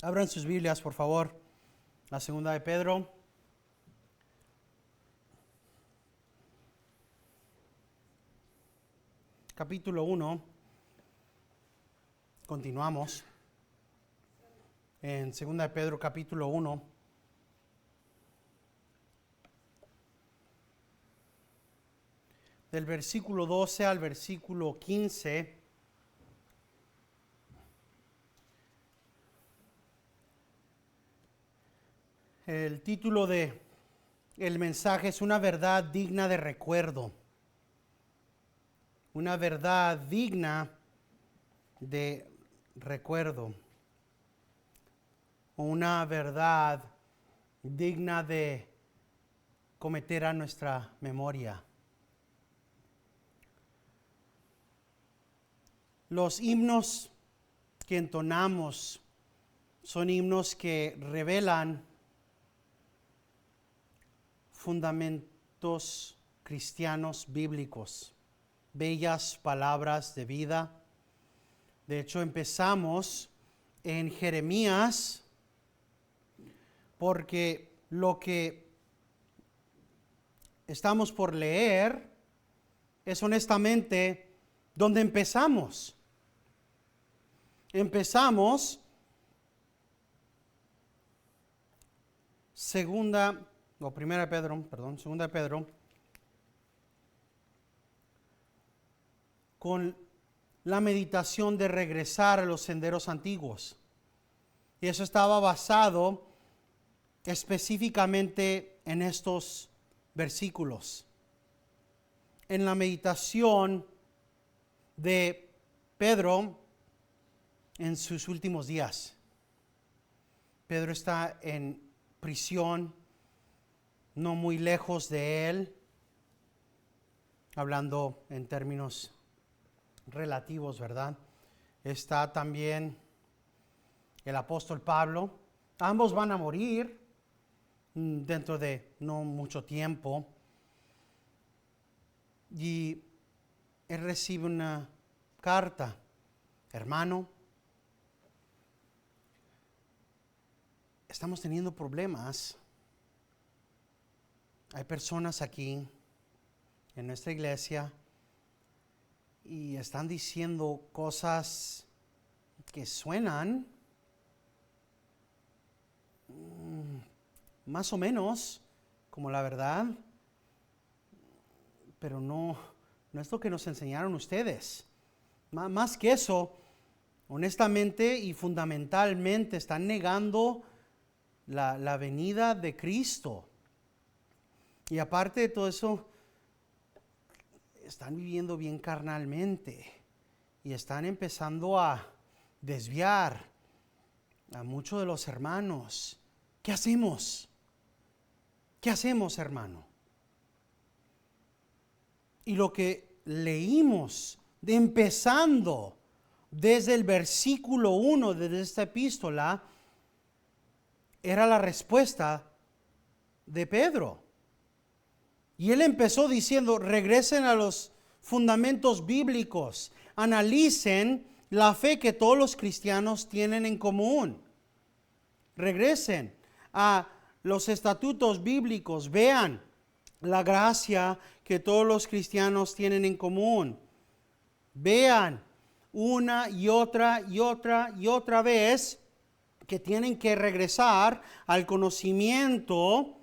Abran sus Biblias, por favor, la segunda de Pedro. Capítulo 1. Continuamos en segunda de Pedro, capítulo 1. Del versículo 12 al versículo 15. El título de el mensaje es una verdad digna de recuerdo. Una verdad digna de recuerdo. Una verdad digna de cometer a nuestra memoria. Los himnos que entonamos son himnos que revelan fundamentos cristianos bíblicos, bellas palabras de vida. De hecho, empezamos en Jeremías porque lo que estamos por leer es honestamente donde empezamos. Empezamos segunda de Pedro, con la meditación de regresar a los senderos antiguos. Y eso estaba basado específicamente en estos versículos, en la meditación de Pedro en sus últimos días. Pedro está en prisión, no muy lejos de él, hablando en términos relativos, ¿verdad? Está también el apóstol Pablo. Ambos van a morir dentro de no mucho tiempo. Y él recibe una carta: hermano, estamos teniendo problemas. Hay personas aquí en nuestra iglesia y están diciendo cosas que suenan más o menos como la verdad, pero no es lo que nos enseñaron ustedes. Más que eso, honestamente y fundamentalmente están negando la venida de Cristo. Y aparte de todo eso, están viviendo bien carnalmente y están empezando a desviar a muchos de los hermanos. ¿Qué hacemos? ¿Qué hacemos, hermano? Y lo que leímos, empezando desde el versículo 1 de esta epístola, era la respuesta de Pedro. Y él empezó diciendo: regresen a los fundamentos bíblicos, analicen la fe que todos los cristianos tienen en común. Regresen a los estatutos bíblicos, vean la gracia que todos los cristianos tienen en común. Vean una y otra vez que tienen que regresar al conocimiento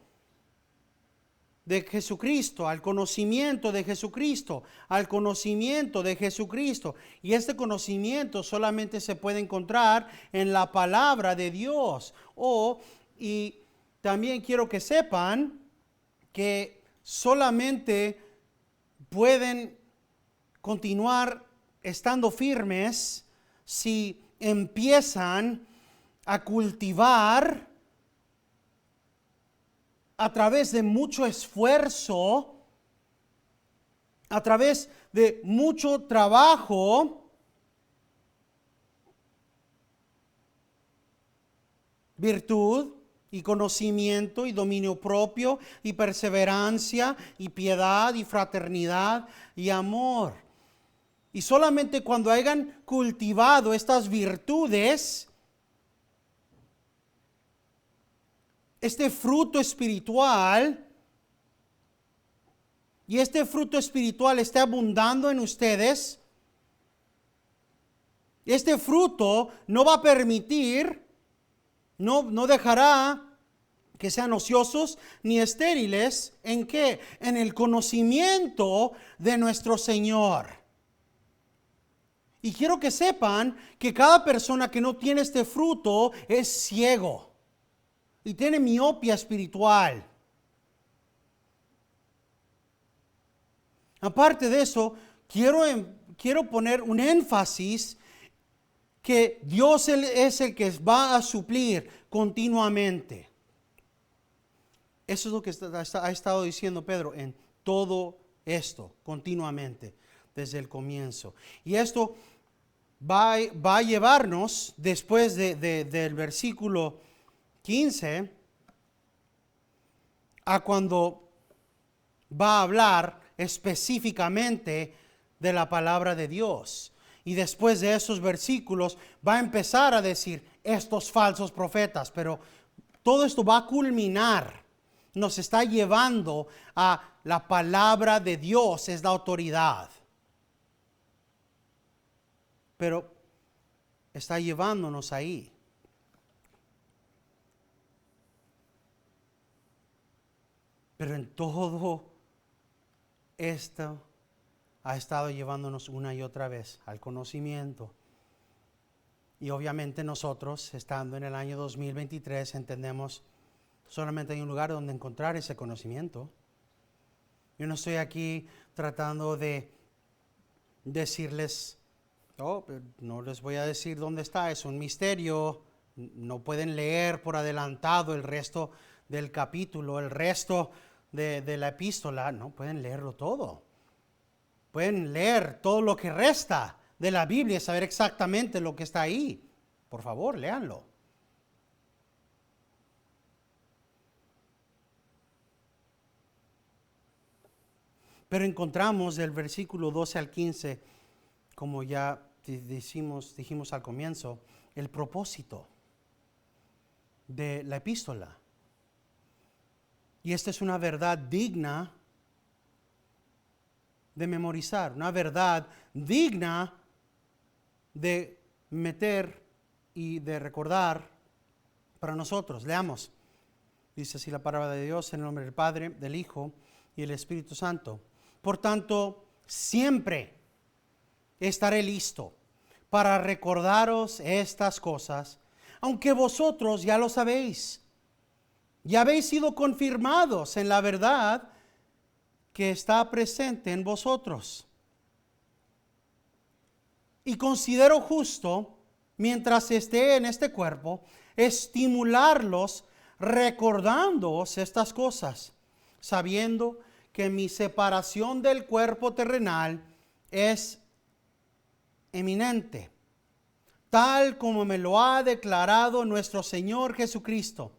de Jesucristo, al conocimiento de Jesucristo, al conocimiento de Jesucristo. Y este conocimiento solamente se puede encontrar en la palabra de Dios. Y también quiero que sepan que solamente pueden continuar estando firmes si empiezan a cultivar a través de mucho esfuerzo, a través de mucho trabajo, virtud y conocimiento y dominio propio y perseverancia y piedad y fraternidad y amor. Y solamente cuando hayan cultivado estas virtudes este fruto espiritual, y este fruto espiritual esté abundando en ustedes, este fruto no va a permitir, no dejará que sean ociosos ni estériles. ¿En qué? En el conocimiento de nuestro Señor. Y quiero que sepan que cada persona que no tiene este fruto es ciego y tiene miopía espiritual. Aparte de eso, quiero poner un énfasis que Dios es el que va a suplir continuamente. Eso es lo que ha estado diciendo Pedro en todo esto, continuamente, desde el comienzo. Y esto va a llevarnos, después del versículo 15, a cuando va a hablar específicamente de la palabra de Dios. Y después de esos versículos va a empezar a decir estos falsos profetas, pero todo esto va a culminar, nos está llevando a la palabra de Dios, es la autoridad. Pero está llevándonos ahí. Pero en todo esto ha estado llevándonos una y otra vez al conocimiento. Y obviamente nosotros, estando en el año 2023, entendemos solamente hay un lugar donde encontrar ese conocimiento. Yo no estoy aquí tratando de decirles, no les voy a decir dónde está, es un misterio. No pueden leer por adelantado el resto del capítulo, el resto de la epístola. No, pueden leerlo todo. Pueden leer todo lo que resta de la Biblia y saber exactamente lo que está ahí. Por favor, léanlo. Pero encontramos del versículo 12 al 15, como ya dijimos al comienzo, el propósito de la epístola. Y esta es una verdad digna de memorizar, una verdad digna de meter y de recordar para nosotros. Leamos. Dice así la palabra de Dios, en el nombre del Padre, del Hijo y del Espíritu Santo. Por tanto, siempre estaré listo para recordaros estas cosas, aunque vosotros ya lo sabéis. Ya habéis sido confirmados en la verdad que está presente en vosotros. Y considero justo, mientras esté en este cuerpo, estimularlos recordándoos estas cosas, sabiendo que mi separación del cuerpo terrenal es eminente, tal como me lo ha declarado nuestro Señor Jesucristo.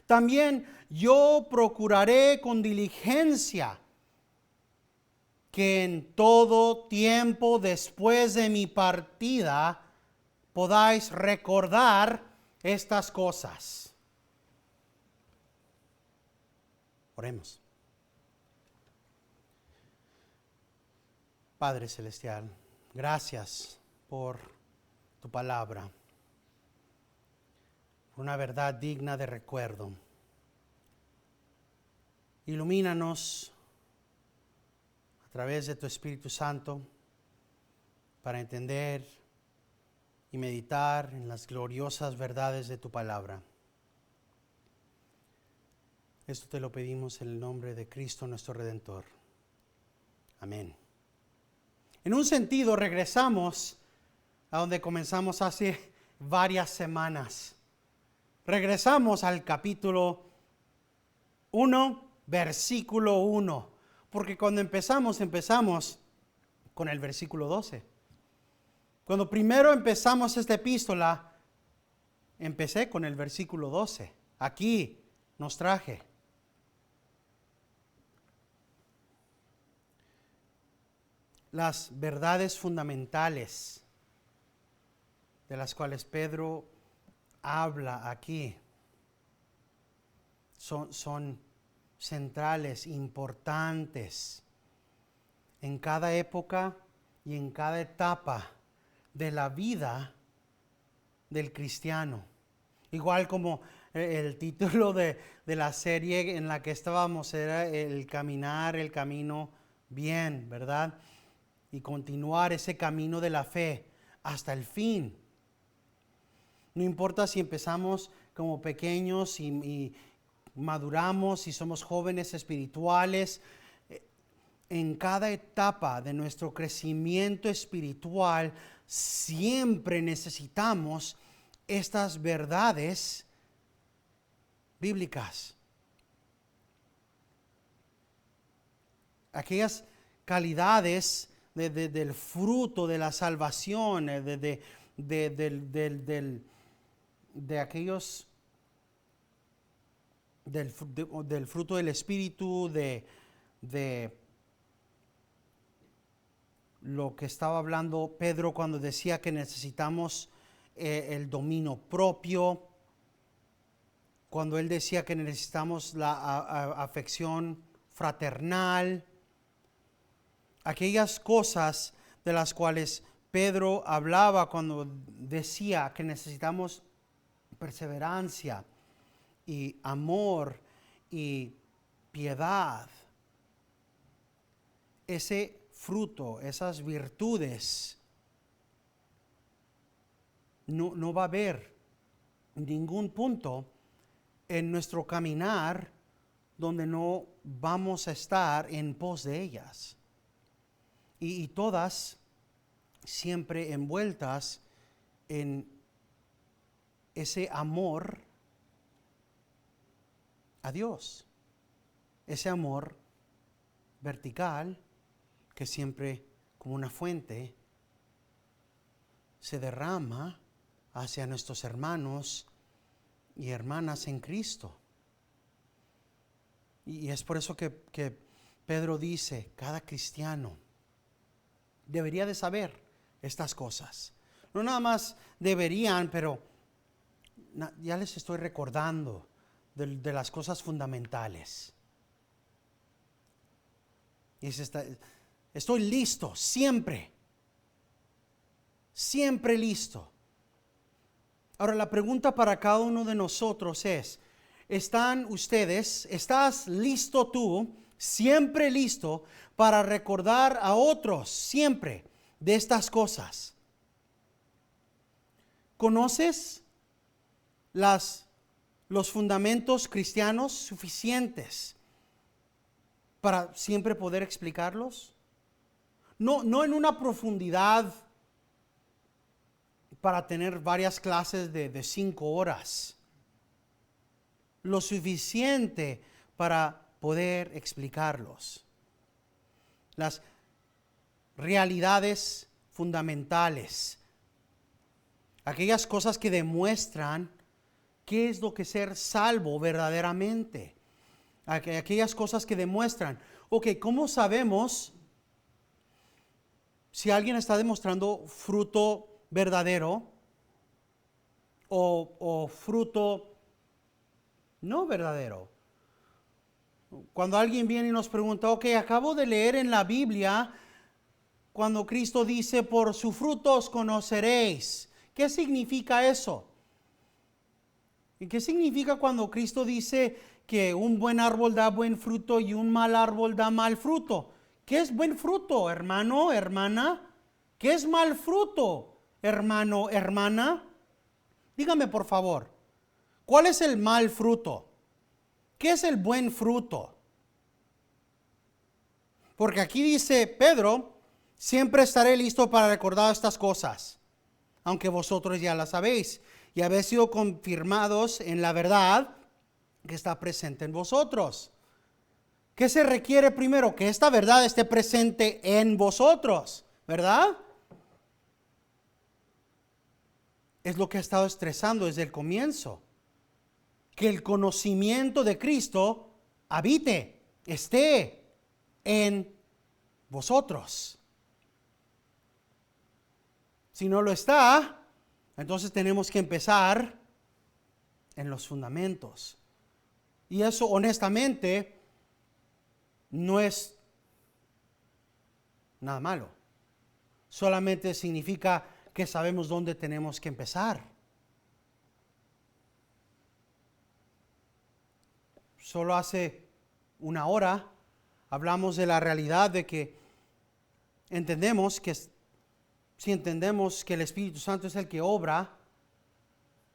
También yo procuraré con diligencia que en todo tiempo después de mi partida podáis recordar estas cosas. Oremos. Padre Celestial, gracias por tu palabra, por una verdad digna de recuerdo. Ilumínanos a través de tu Espíritu Santo para entender y meditar en las gloriosas verdades de tu palabra. Esto te lo pedimos en el nombre de Cristo nuestro Redentor. Amén. En un sentido, regresamos a donde comenzamos hace varias semanas. Regresamos al capítulo 1, versículo 1. Porque cuando empezamos con el versículo 12. Cuando primero empezamos esta epístola, empecé con el versículo 12. Aquí nos traje. Las verdades fundamentales de las cuales Pedro habla aquí. son centrales, importantes en cada época y en cada etapa de la vida del cristiano. Igual como el título de la serie en la que estábamos era el camino bien, ¿verdad? Y continuar ese camino de la fe hasta el fin. No importa si empezamos como pequeños y maduramos, si somos jóvenes espirituales, en cada etapa de nuestro crecimiento espiritual siempre necesitamos estas verdades bíblicas. Aquellas calidades del fruto de la salvación, de aquellos del fruto del Espíritu, de lo que estaba hablando Pedro cuando decía que necesitamos el dominio propio, cuando él decía que necesitamos la afección fraternal, aquellas cosas de las cuales Pedro hablaba cuando decía que necesitamos perseverancia y amor y piedad. Ese fruto, esas virtudes, no va a haber ningún punto en nuestro caminar donde no vamos a estar en pos de ellas. Y todas siempre envueltas en ese amor a Dios, ese amor vertical que siempre como una fuente se derrama hacia nuestros hermanos y hermanas en Cristo. Y es por eso que Pedro dice, cada cristiano debería de saber estas cosas. No nada más deberían, pero ya les estoy recordando de las cosas fundamentales. Y estoy listo, siempre listo. Ahora la pregunta para cada uno de nosotros es, ¿estás listo tú, siempre listo para recordar a otros siempre de estas cosas? ¿Conoces los fundamentos cristianos suficientes para siempre poder explicarlos? No en una profundidad para tener varias clases de 5 horas. Lo suficiente para poder explicarlos. Las realidades fundamentales. Aquellas cosas que demuestran qué es lo que es ser salvo verdaderamente. Aquellas cosas que demuestran, ¿cómo sabemos si alguien está demostrando fruto verdadero o fruto no verdadero? Cuando alguien viene y nos pregunta, acabo de leer en la Biblia cuando Cristo dice, por sus frutos conoceréis. ¿Qué significa eso? ¿Y qué significa cuando Cristo dice que un buen árbol da buen fruto y un mal árbol da mal fruto? ¿Qué es buen fruto, hermano, hermana? ¿Qué es mal fruto, hermano, hermana? Dígame por favor, ¿cuál es el mal fruto? ¿Qué es el buen fruto? Porque aquí dice Pedro, siempre estaré listo para recordar estas cosas, aunque vosotros ya las sabéis y habéis sido confirmados en la verdad que está presente en vosotros. ¿Qué se requiere primero? Que esta verdad esté presente en vosotros, ¿verdad? Es lo que ha estado estresando desde el comienzo. Que el conocimiento de Cristo habite, esté en vosotros. Si no lo está, entonces tenemos que empezar en los fundamentos. Y eso honestamente no es nada malo. Solamente significa que sabemos dónde tenemos que empezar. Solo hace una hora hablamos de la realidad de que entendemos que si entendemos que el Espíritu Santo es el que obra,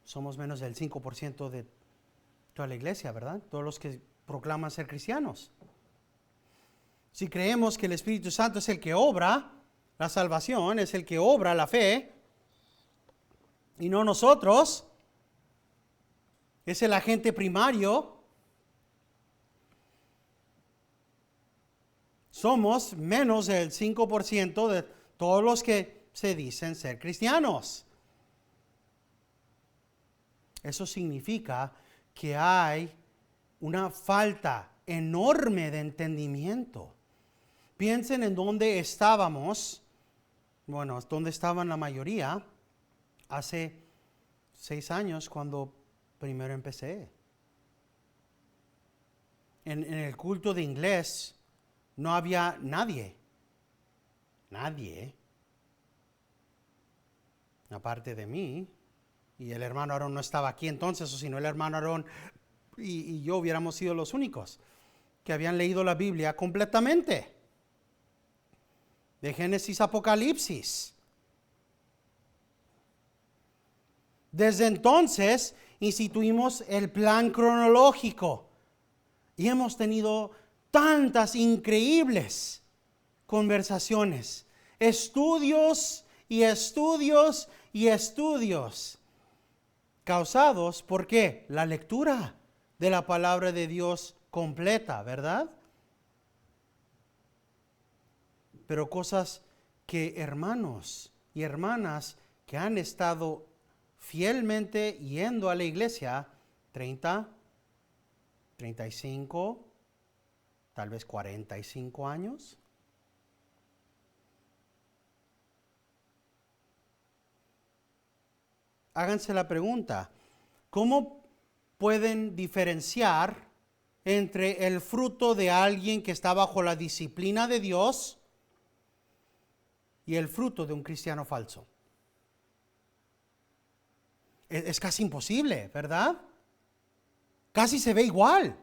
somos menos del 5% de toda la iglesia, ¿verdad? Todos los que proclaman ser cristianos. Si creemos que el Espíritu Santo es el que obra la salvación, es el que obra la fe, y no nosotros, es el agente primario, somos menos del 5% de todos los que se dicen ser cristianos. Eso significa que hay una falta enorme de entendimiento. Piensen en dónde estábamos, bueno, dónde estaban la mayoría hace 6 años cuando primero empecé. En el culto de inglés no había nadie, aparte de mí, y el hermano Aarón no estaba aquí entonces, o si no el hermano Aarón y yo hubiéramos sido los únicos que habían leído la Biblia completamente, de Génesis a Apocalipsis. Desde entonces instituimos el plan cronológico y hemos tenido tantas increíbles conversaciones, estudios y estudios y estudios, causados por ¿qué? La lectura de la palabra de Dios completa, ¿verdad? Pero cosas que hermanos y hermanas que han estado fielmente yendo a la iglesia 30, 35, tal vez 45 años. Háganse la pregunta, ¿cómo pueden diferenciar entre el fruto de alguien que está bajo la disciplina de Dios y el fruto de un cristiano falso? Es casi imposible, ¿verdad? Casi se ve igual.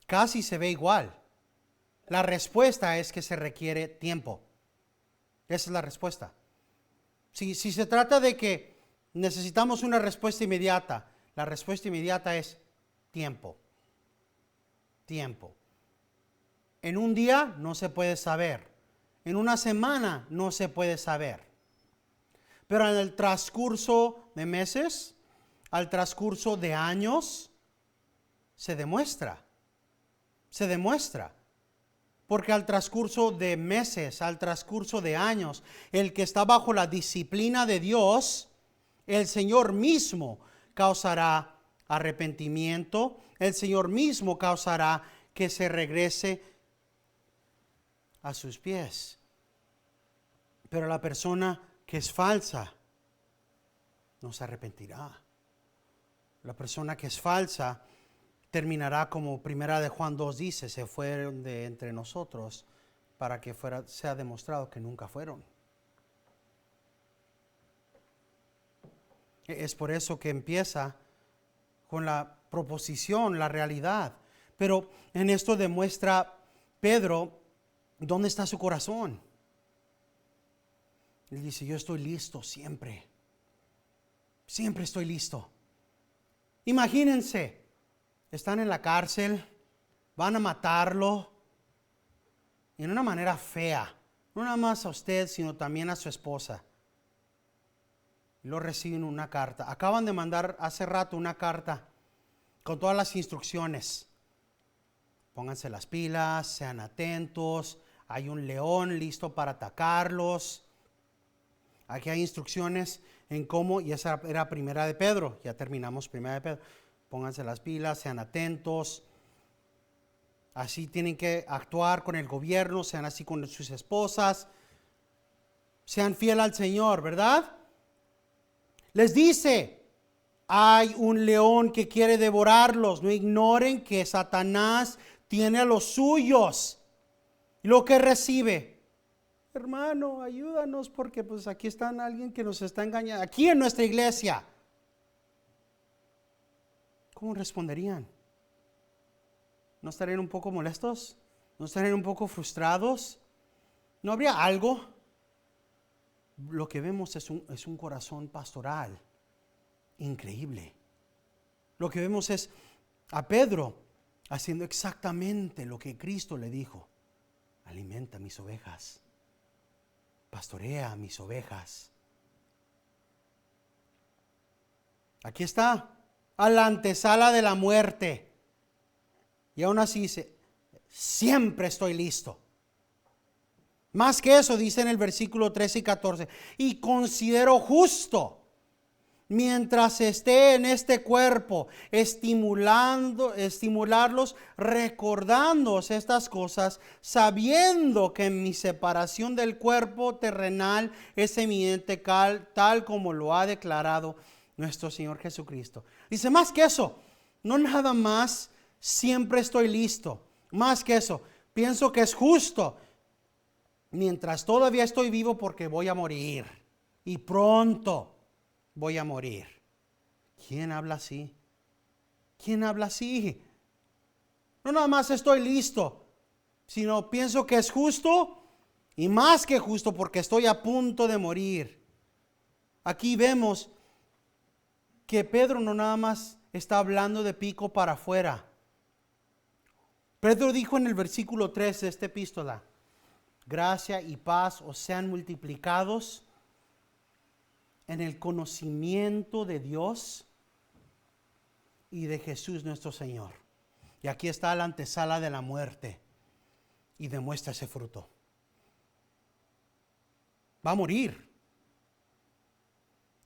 Casi se ve igual. La respuesta es que se requiere tiempo. Esa es la respuesta. Si se trata de que necesitamos una respuesta inmediata, la respuesta inmediata es tiempo. Tiempo. En un día no se puede saber. En una semana no se puede saber. Pero en el transcurso de meses, al transcurso de años, se demuestra. Se demuestra. Porque al transcurso de meses, al transcurso de años, el que está bajo la disciplina de Dios, el Señor mismo causará arrepentimiento, el Señor mismo causará que se regrese a sus pies. Pero la persona que es falsa no se arrepentirá. La persona que es falsa terminará como primera de Juan 2 dice, se fueron de entre nosotros para que sea demostrado que nunca fueron. Es por eso que empieza con la proposición, la realidad. Pero en esto demuestra Pedro dónde está su corazón. Él dice, yo estoy listo siempre. Siempre estoy listo. Imagínense, están en la cárcel, van a matarlo en una manera fea. No nada más a usted, sino también a su esposa. Y lo reciben una carta. Acaban de mandar hace rato una carta con todas las instrucciones. Pónganse las pilas, sean atentos. Hay un león listo para atacarlos. Aquí hay instrucciones en cómo, y esa era primera de Pedro, ya terminamos primera de Pedro. Pónganse las pilas, sean atentos. Así tienen que actuar con el gobierno, sean así con sus esposas. Sean fieles al Señor, ¿verdad? Les dice, hay un león que quiere devorarlos. No ignoren que Satanás tiene a los suyos. Lo que recibe, hermano, ayúdanos porque pues aquí está alguien que nos está engañando. Aquí en nuestra iglesia. ¿Cómo responderían? ¿No estarían un poco molestos? ¿No estarían un poco frustrados? ¿No habría algo? Lo que vemos es un corazón pastoral increíble. Lo que vemos es a Pedro haciendo exactamente lo que Cristo le dijo. Alimenta mis ovejas. Pastorea mis ovejas. Aquí está, a la antesala de la muerte. Y aún así dice, siempre estoy listo. Más que eso, dice en el versículo 13 y 14, y considero justo, mientras esté en este cuerpo, estimularlos, recordándoos estas cosas, sabiendo que mi separación del cuerpo terrenal es eminente, tal como lo ha declarado nuestro Señor Jesucristo. Dice, más que eso, no nada más, siempre estoy listo. Más que eso, pienso que es justo, mientras todavía estoy vivo, porque voy a morir. Y pronto voy a morir. ¿Quién habla así? ¿Quién habla así? No nada más estoy listo, sino pienso que es justo y más que justo porque estoy a punto de morir. Aquí vemos que Pedro no nada más está hablando de pico para afuera. Pedro dijo en el versículo 3 de esta epístola, gracia y paz os sean multiplicados en el conocimiento de Dios y de Jesús nuestro Señor. Y aquí está la antesala de la muerte y demuestra ese fruto. Va a morir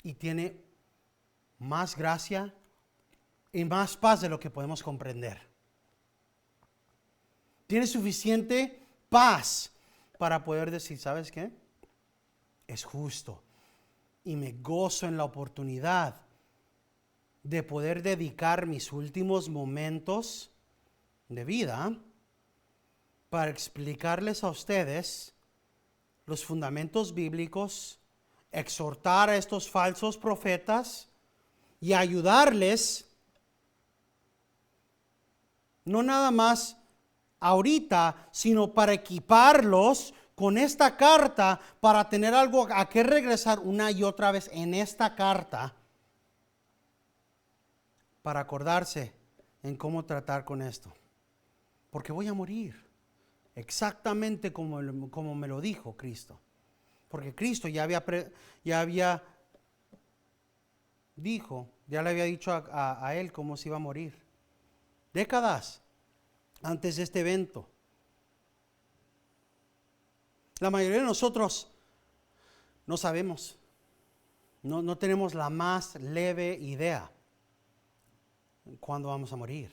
y tiene más gracia y más paz de lo que podemos comprender. Tiene suficiente paz para poder decir, ¿sabes qué? Es justo. Y me gozo en la oportunidad de poder dedicar mis últimos momentos de vida para explicarles a ustedes los fundamentos bíblicos, exhortar a estos falsos profetas y ayudarles, no nada más ahorita, sino para equiparlos con esta carta para tener algo a que regresar una y otra vez en esta carta para acordarse en cómo tratar con esto. Porque voy a morir exactamente como me lo dijo Cristo. Porque Cristo ya le había dicho a él cómo se iba a morir. Décadas antes de este evento. La mayoría de nosotros no sabemos, no tenemos la más leve idea cuándo vamos a morir.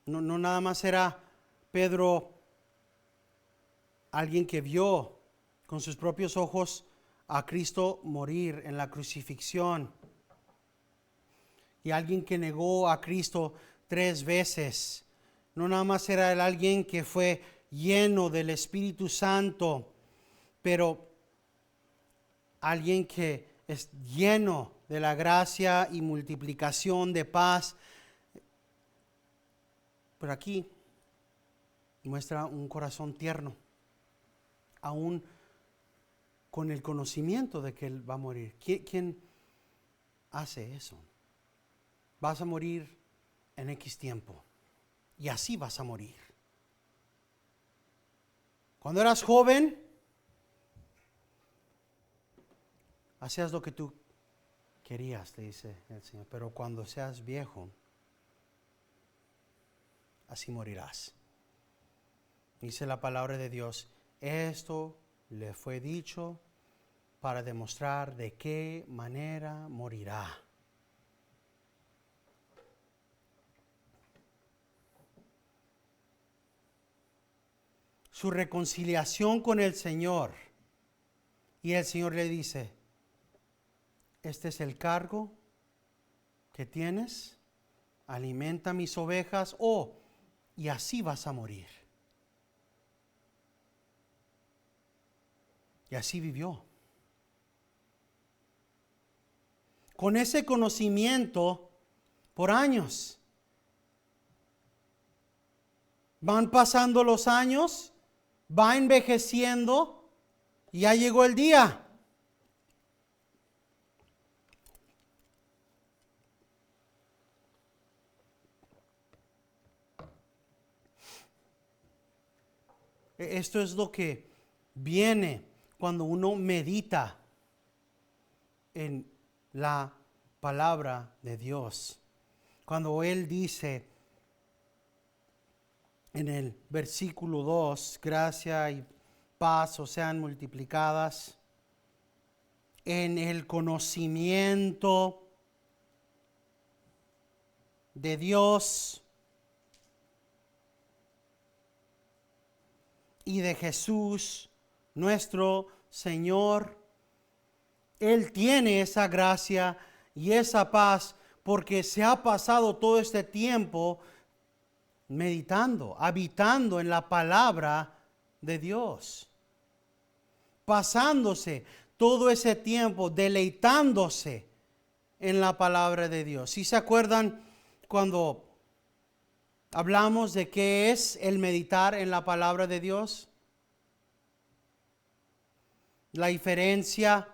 No nada más era Pedro alguien que vio con sus propios ojos a Cristo morir en la crucifixión y alguien que negó a Cristo 3 veces. No nada más era él alguien que fue lleno del Espíritu Santo, pero alguien que es lleno de la gracia y multiplicación de paz. Pero aquí muestra un corazón tierno, aún con el conocimiento de que él va a morir. ¿Quién hace eso? Vas a morir en X tiempo y así vas a morir. Cuando eras joven, hacías lo que tú querías, te dice el Señor, pero cuando seas viejo, así morirás. Dice la palabra de Dios, esto le fue dicho para demostrar de qué manera morirá. Su reconciliación con el Señor. Y el Señor le dice, este es el cargo que tienes, alimenta mis ovejas, y así vas a morir. Y así vivió. Con ese conocimiento por años. Van pasando los años, va envejeciendo, y ya llegó el día. Esto es lo que viene cuando uno medita en la palabra de Dios. Cuando Él dice en el versículo 2, gracia y paz os sean multiplicadas en el conocimiento de Dios y de Jesús, nuestro Señor. Él tiene esa gracia y esa paz porque se ha pasado todo este tiempo meditando, habitando en la palabra de Dios, pasándose todo ese tiempo deleitándose en la palabra de Dios. ¿Sí se acuerdan cuando hablamos de qué es el meditar en la palabra de Dios? La diferencia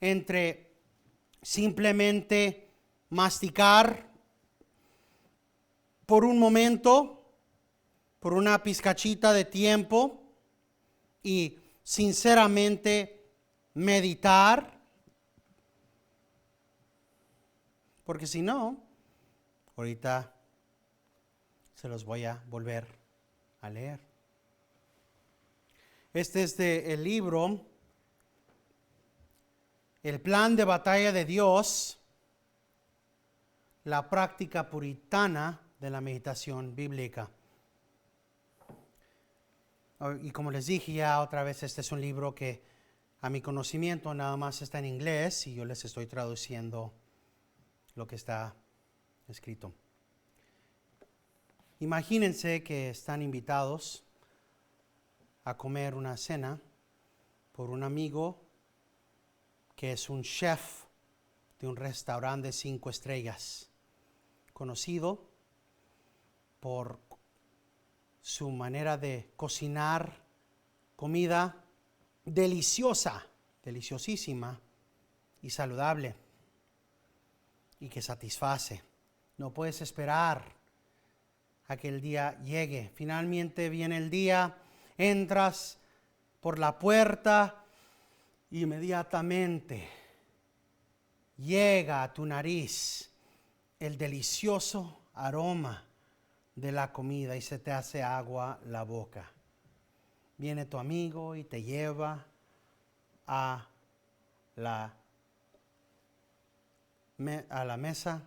entre simplemente masticar por un momento, por una pizcachita de tiempo, y sinceramente meditar, porque si no, ahorita se los voy a volver a leer. Este es el libro El plan de batalla de Dios, la práctica puritana de la meditación bíblica. Y como les dije ya otra vez, este es un libro que a mi conocimiento nada más está en inglés y yo les estoy traduciendo lo que está escrito. Imagínense que están invitados a comer una cena por un amigo que es un chef de un restaurante de 5 estrellas, conocido por su manera de cocinar comida deliciosa, deliciosísima y saludable, y que satisface. No puedes esperar a que el día llegue. Finalmente viene el día, entras por la puerta, inmediatamente llega a tu nariz el delicioso aroma de la comida y se te hace agua la boca. Viene tu amigo y te lleva a la mesa,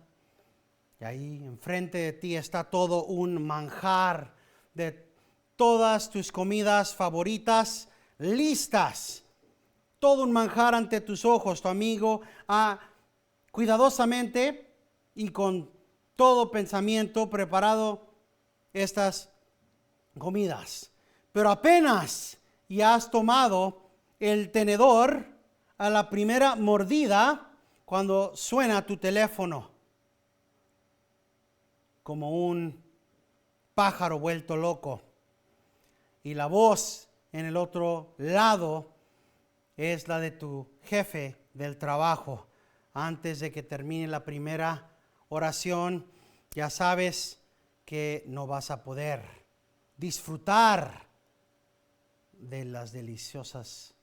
y ahí enfrente de ti está todo un manjar de todas tus comidas favoritas listas. Todo un manjar ante tus ojos. Tu amigo ha cuidadosamente y con todo pensamiento preparado estas comidas. Pero apenas ya has tomado el tenedor, a la primera mordida, cuando suena tu teléfono como un pájaro vuelto loco, y la voz en el otro lado es la de tu jefe del trabajo. Antes de que termine la primera oración, ya sabes que no vas a poder disfrutar de las deliciosas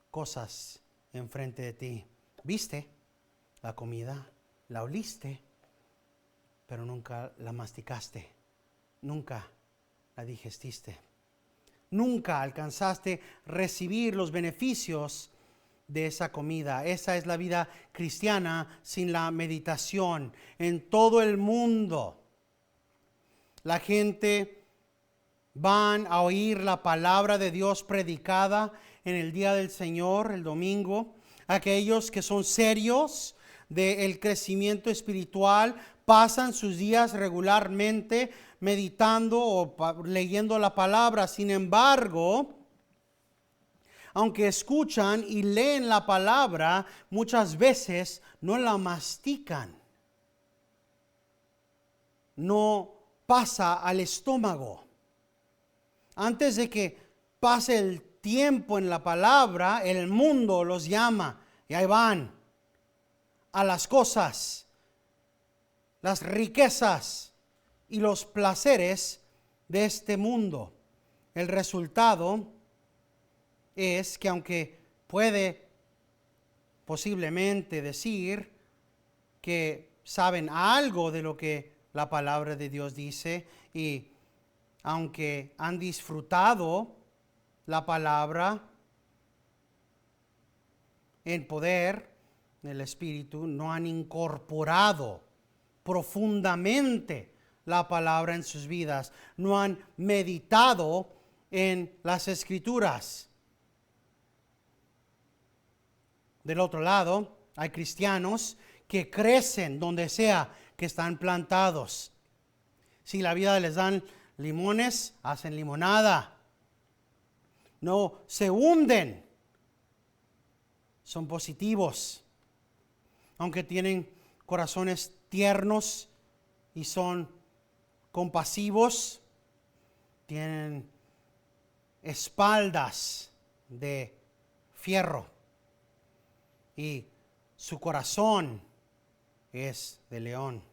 cosas enfrente de ti. Viste la comida, la oliste, pero nunca la masticaste, nunca la digestiste. Nunca alcanzaste recibir los beneficios de esa comida. Esa es la vida cristiana sin la meditación. En todo el mundo, la gente van a oír la palabra de Dios predicada en el día del Señor, el domingo. Aquellos que son serios del crecimiento espiritual, pasan sus días regularmente meditando o leyendo la palabra. Sin embargo, aunque escuchan y leen la palabra, muchas veces no la mastican. No pasa al estómago. Antes de que pase el tiempo en la palabra, el mundo los llama y ahí van a las cosas, las riquezas y los placeres de este mundo. El resultado es que aunque puede posiblemente decir que saben algo de lo que la palabra de Dios dice, y aunque han disfrutado la palabra en poder del Espíritu, no han incorporado profundamente la palabra en sus vidas, no han meditado en las Escrituras. Del otro lado, hay cristianos que crecen donde sea que están plantados. Si la vida les dan limones, hacen limonada. No se hunden. Son positivos. Aunque tienen corazones tiernos y son compasivos, tienen espaldas de fierro y su corazón es de león.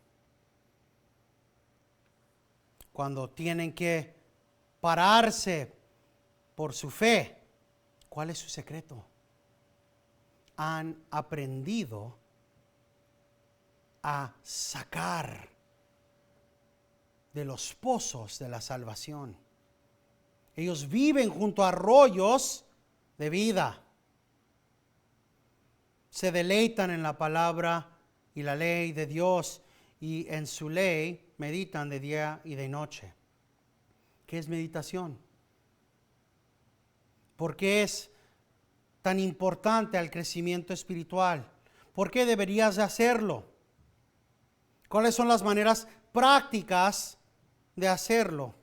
Cuando tienen que pararse por su fe, ¿cuál es su secreto? Han aprendido a sacar de los pozos de la salvación. Ellos viven junto a arroyos de vida. Se deleitan en la palabra y la ley de Dios, y en su ley meditan de día y de noche. ¿Qué es meditación? ¿Por qué es tan importante al crecimiento espiritual? ¿Por qué deberías de hacerlo? ¿Cuáles son las maneras prácticas de hacerlo?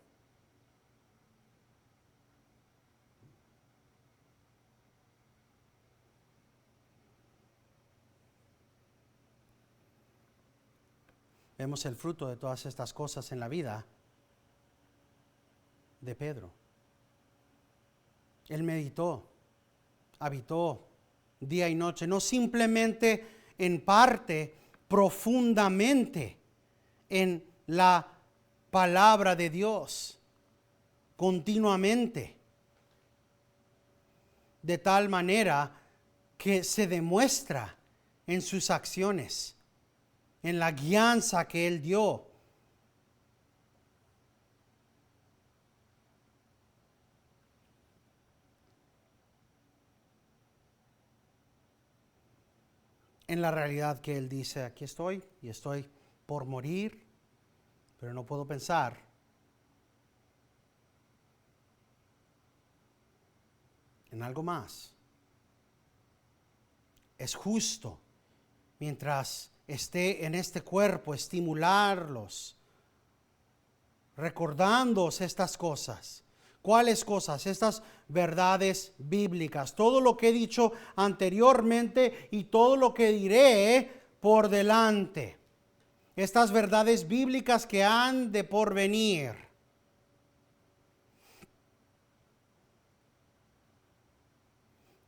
Vemos el fruto de todas estas cosas en la vida de Pedro. Él meditó, habitó día y noche, no simplemente en parte, profundamente en la palabra de Dios, continuamente, de tal manera que se demuestra en sus acciones, en la guianza que él dio. En la realidad que él dice, aquí estoy y estoy por morir, pero no puedo pensar en algo más. Es justo, mientras esté en este cuerpo, estimularlos, recordándoos estas cosas. ¿Cuáles cosas? Estas verdades bíblicas. Todo lo que he dicho anteriormente y todo lo que diré por delante. Estas verdades bíblicas que han de porvenir.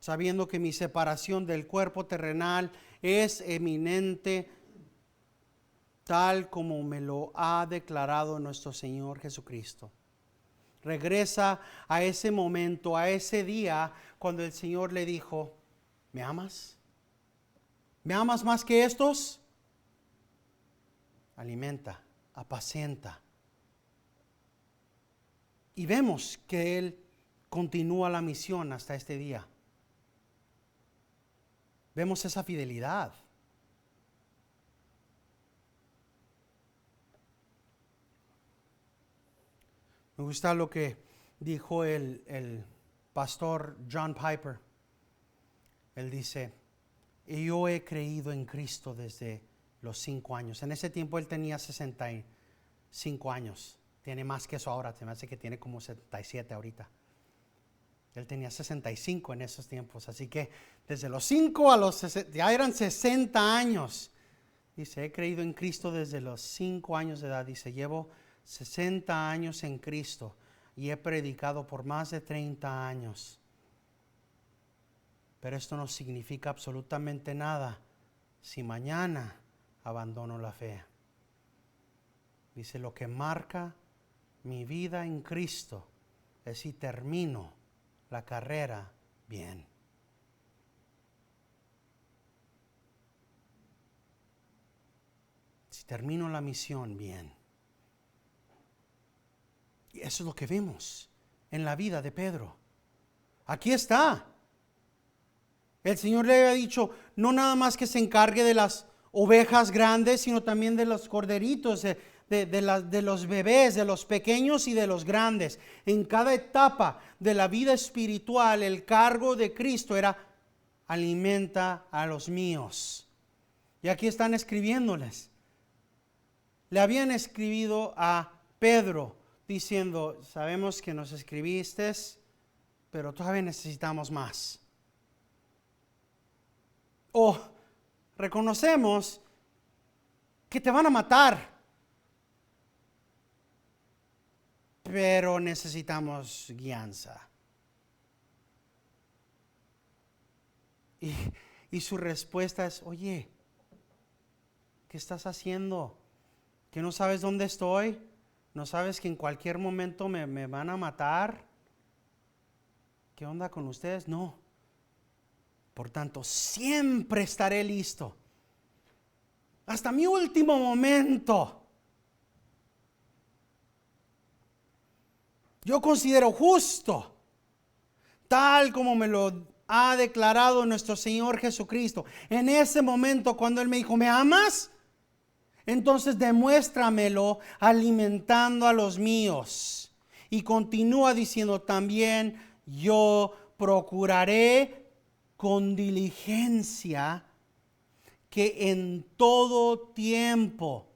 Sabiendo que mi separación del cuerpo terrenal es eminente, tal como me lo ha declarado nuestro Señor Jesucristo. Regresa a ese momento, a ese día cuando el Señor le dijo, ¿me amas? ¿Me amas más que estos? Alimenta, apacienta. Y vemos que Él continúa la misión hasta este día. Vemos esa fidelidad. Me gusta lo que dijo el pastor John Piper. Él dice, Y yo he creído en Cristo desde los 5 años. En ese tiempo él tenía 65 años. Tiene más que eso ahora. Se me hace que tiene como 77 ahorita. Él tenía 65 en esos tiempos. Así que desde los 5 a los 60, ya eran 60 años. Dice, he creído en Cristo desde los 5 años de edad. Dice, llevo 60 años en Cristo y he predicado por más de 30 años. Pero esto no significa absolutamente nada si mañana abandono la fe. Dice, lo que marca mi vida en Cristo es si termino la carrera bien. Si termino la misión bien. Y eso es lo que vemos en la vida de Pedro. Aquí está. El Señor le había dicho, no nada más que se encargue de las ovejas grandes, sino también de los corderitos, de los bebés, de los pequeños y de los grandes. En cada etapa de la vida espiritual, el cargo de Cristo era, alimenta a los míos. Y aquí están escribiéndoles. Le habían escribido a Pedro, diciendo, sabemos que nos escribiste, pero todavía necesitamos más. O reconocemos que te van a matar, pero necesitamos guianza. Y su respuesta es, oye, ¿qué estás haciendo? ¿Que no sabes dónde estoy? ¿No sabes que en cualquier momento me van a matar? ¿Qué onda con ustedes? No. Por tanto, siempre estaré listo. Hasta mi último momento. Yo considero justo, tal como me lo ha declarado nuestro Señor Jesucristo. En ese momento, cuando Él me dijo, ¿me amas? Entonces demuéstramelo alimentando a los míos. Y continúa diciendo también, yo procuraré con diligencia que en todo tiempo,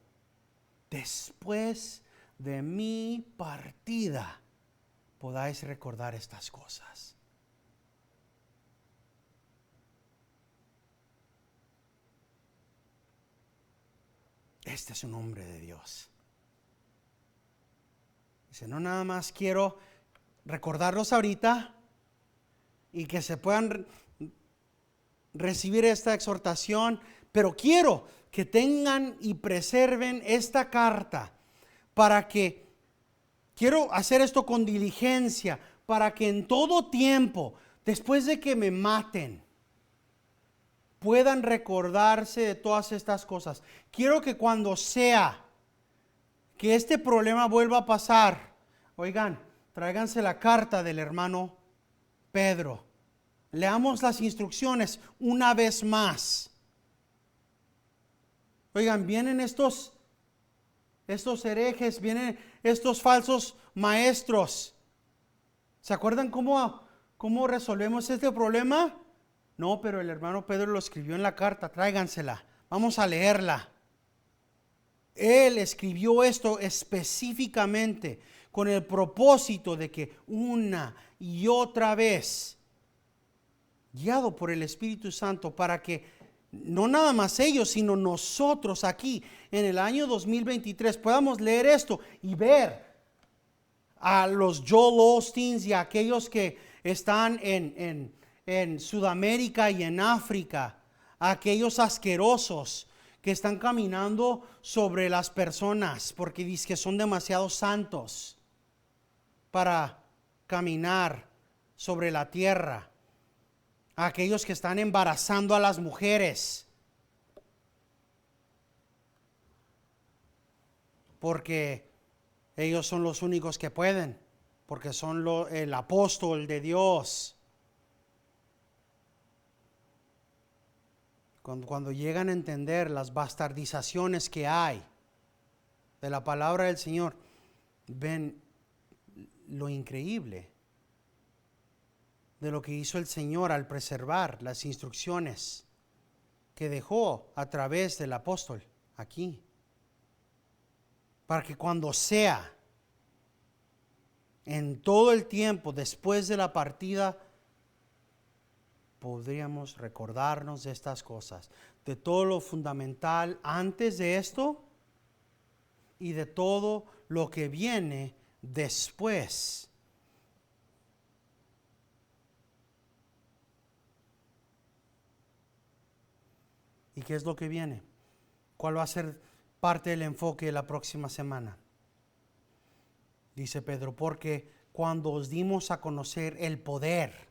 después de mi partida, podáis recordar estas cosas. Este es un hombre de Dios. Dice, no nada más quiero recordarlos ahorita y que se puedan recibir esta exhortación, pero quiero que tengan y preserven esta carta para que, quiero hacer esto con diligencia, para que en todo tiempo, después de que me maten, puedan recordarse de todas estas cosas. Quiero que cuando sea que este problema vuelva a pasar, oigan, tráiganse la carta del hermano Pedro. Leamos las instrucciones una vez más. Oigan, vienen estos herejes, vienen estos falsos maestros. ¿Se acuerdan cómo resolvemos este problema? No, pero el hermano Pedro lo escribió en la carta, tráigansela. Vamos a leerla. Él escribió esto específicamente con el propósito de que una y otra vez, guiado por el Espíritu Santo, para que no nada más ellos, sino nosotros aquí en el año 2023 podamos leer esto y ver a los Joel Osteens y a aquellos que están en Sudamérica y en África, a aquellos asquerosos que están caminando sobre las personas porque dicen que son demasiado santos para caminar sobre la tierra. Aquellos que están embarazando a las mujeres porque ellos son los únicos que pueden, porque son el apóstol de Dios. Cuando llegan a entender las bastardizaciones que hay de la palabra del Señor, ven lo increíble de lo que hizo el Señor al preservar las instrucciones que dejó a través del apóstol aquí. Para que cuando sea, en todo el tiempo después de la partida, podríamos recordarnos de estas cosas, de todo lo fundamental antes de esto y de todo lo que viene después. ¿Y qué es lo que viene? ¿Cuál va a ser parte del enfoque de la próxima semana? Dice Pedro, porque cuando os dimos a conocer el poder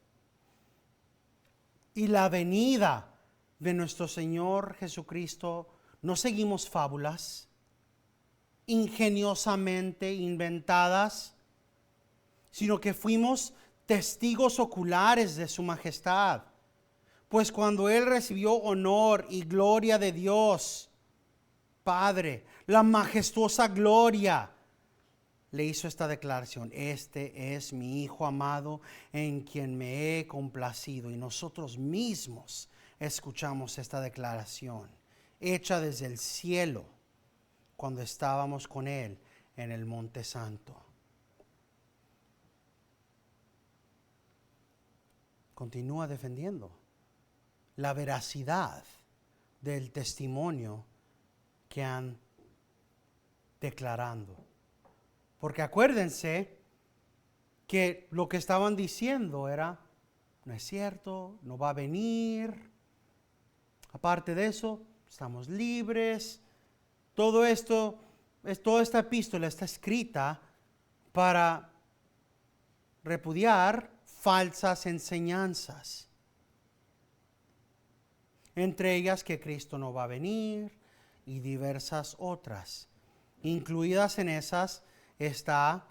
y la venida de nuestro Señor Jesucristo, no seguimos fábulas ingeniosamente inventadas, sino que fuimos testigos oculares de su majestad. Pues cuando Él recibió honor y gloria de Dios Padre, la majestuosa gloria, le hizo esta declaración: este es mi Hijo amado en quien me he complacido. Y nosotros mismos escuchamos esta declaración hecha desde el cielo cuando estábamos con Él en el Monte Santo. Continúa defendiendo la veracidad del testimonio que han declarando. Porque acuérdense que lo que estaban diciendo era: no es cierto, no va a venir. Aparte de eso, estamos libres. Todo esto, toda esta epístola está escrita para repudiar falsas enseñanzas. Entre ellas que Cristo no va a venir y diversas otras. Incluidas en esas está: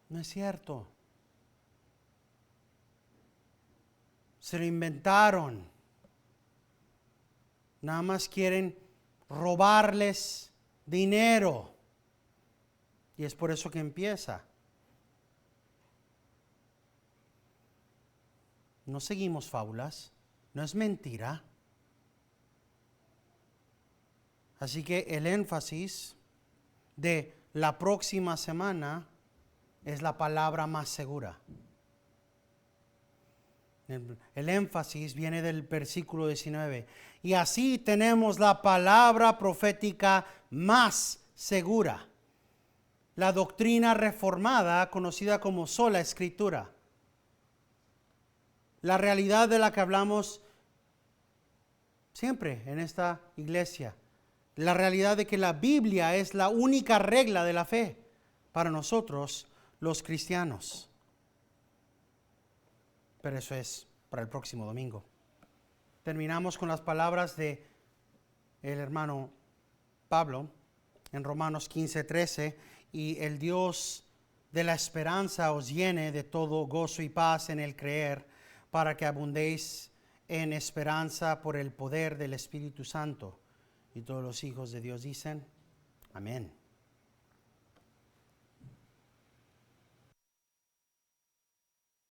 no es cierto, se lo inventaron, nada más quieren robarles dinero. Y es por eso que empieza. No seguimos fábulas, no es mentira. Así que el énfasis de la próxima semana es la palabra más segura. El énfasis viene del versículo 19. Y así tenemos la palabra profética más segura. La doctrina reformada, conocida como sola escritura. La realidad de la que hablamos siempre en esta iglesia. La realidad de que la Biblia es la única regla de la fe para nosotros los cristianos. Pero eso es para el próximo domingo. Terminamos con las palabras de el hermano Pablo en Romanos 15:13. Y el Dios de la esperanza os llene de todo gozo y paz en el creer, para que abundéis en esperanza por el poder del Espíritu Santo. Y todos los hijos de Dios dicen: amén.